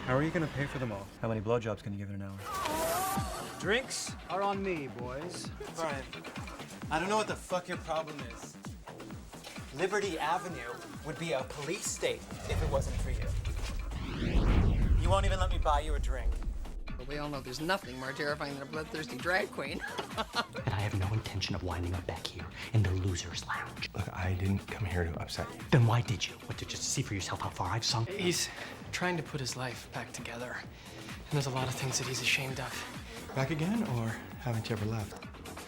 How are you gonna pay for them all? How many blowjobs can you give in an hour? Drinks are on me, boys. Brian, I don't know what the fuck your problem is. Liberty Avenue would be a police state if it wasn't for you. You won't even let me buy you a drink. But we all know there's nothing more terrifying than a bloodthirsty drag queen. And I have no intention of winding up back here in the loser's lounge. Look, I didn't come here to upset you. Then why did you? What, to just see for yourself how far I've sunk? He's trying to put his life back together. And there's a lot of things that he's ashamed of. Back again, or haven't you ever left?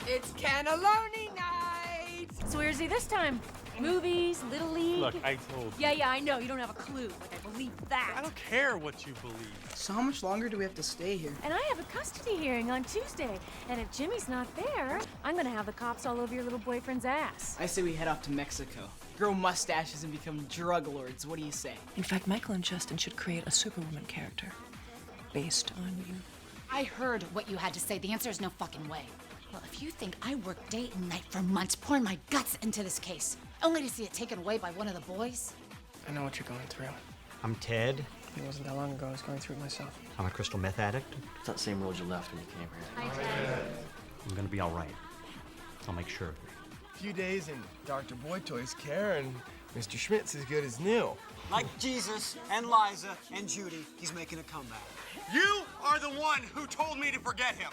It's cannelloni night! So where's he this time? Movies, Little League? Look, I told you. Yeah, I know. You don't have a clue. Like, I believe that. I don't care what you believe. So how much longer do we have to stay here? And I have a custody hearing on Tuesday. And if Jimmy's not there, I'm gonna have the cops all over your little boyfriend's ass. I say we head off to Mexico. Grow mustaches and become drug lords. What do you say? In fact, Michael and Justin should create a Superwoman character based on you. I heard what you had to say. The answer is no fucking way. Well, if you think I worked day and night for months pouring my guts into this case, only to see it taken away by one of the boys? I know what you're going through. I'm Ted. It wasn't that long ago I was going through it myself. I'm a crystal meth addict. It's that same road you left when you came here. Hi, Ted. I'm gonna be all right. I'll make sure of it. A few days in Dr. Boytoy's care, and Mr. Schmidt's as good as new. Like Jesus and Liza and Judy, he's making a comeback. You are the one who told me to forget him.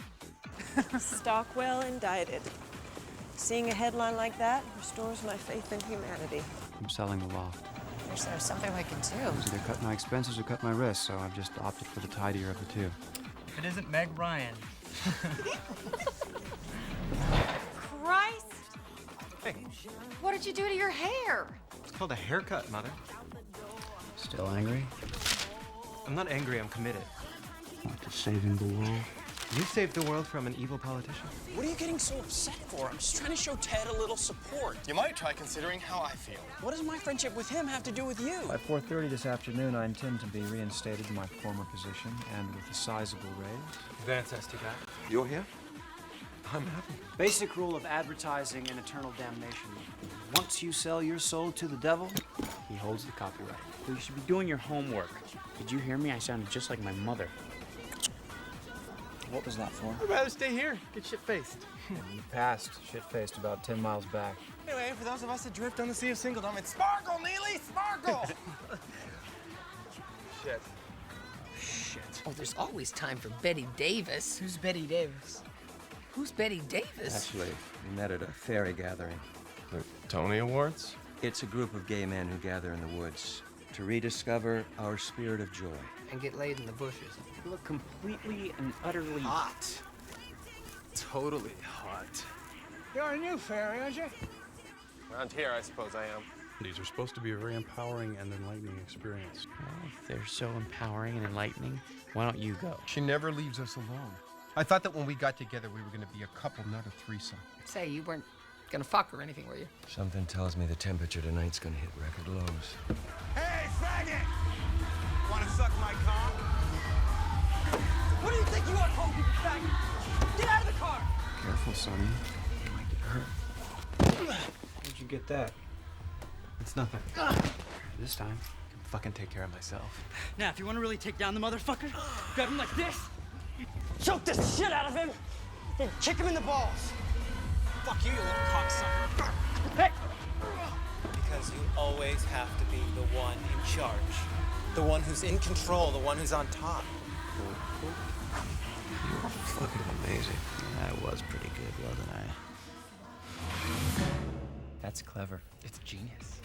Stockwell indicted. Seeing a headline like that restores my faith in humanity. I'm selling the loft. Is there something we can do? Either cut my expenses or cut my risks, so I've just opted for the tidier of the two. It isn't Meg Ryan. Christ! Hey, What did you do to your hair? it's called a haircut, Mother. Still angry? I'm not angry, I'm committed. Not to saving the world. You saved the world from an evil politician. What are you getting so upset for? I'm just trying to show Ted a little support. You might try considering how I feel. What does my friendship with him have to do with you? By 4:30 this afternoon, I intend to be reinstated in my former position and with a sizable raise. Fantastic guy. You're here? I'm happy. Basic rule of advertising and eternal damnation. Once you sell your soul to the devil, he holds the copyright. You should be doing your homework. Did you hear me? I sounded just like my mother. What was that for? I'd rather stay here, get shit-faced. You passed shit-faced about 10 miles back. Anyway, for those of us that drift on the Sea of Singledom, it's sparkle, Neely, sparkle! Shit. Shit. Oh, there's always time for Betty Davis. Who's Betty Davis? Who's Betty Davis? Actually, we met at a fairy gathering. The Tony Awards? It's a group of gay men who gather in the woods to rediscover our spirit of joy. And get laid in the bushes. You look completely and utterly Hot. Totally hot. You're a new fairy, aren't you? Around here, I suppose I am. These are supposed to be a very empowering and enlightening experience. Well, if they're so empowering and enlightening, why don't you go? She never leaves us alone. I thought that when we got together, we were going to be a couple, not a threesome. Say, you weren't gonna fuck or anything, were you? Something tells me the temperature tonight's gonna hit record lows. Hey, faggot! Wanna suck my cock? What do you think you are, Pokey, you faggot? Get out of the car! Careful, Sonny. You might get hurt. Where'd you get that? It's nothing. This time, I can fucking take care of myself. Now, if you want to really take down the motherfucker, grab him like this, choke the shit out of him, then kick him in the balls. Fuck you, you little cocksucker. Hey! Because you always have to be the one in charge. The one who's in control, the one who's on top. You were fucking amazing. I was pretty good, wasn't I? That's clever. It's genius.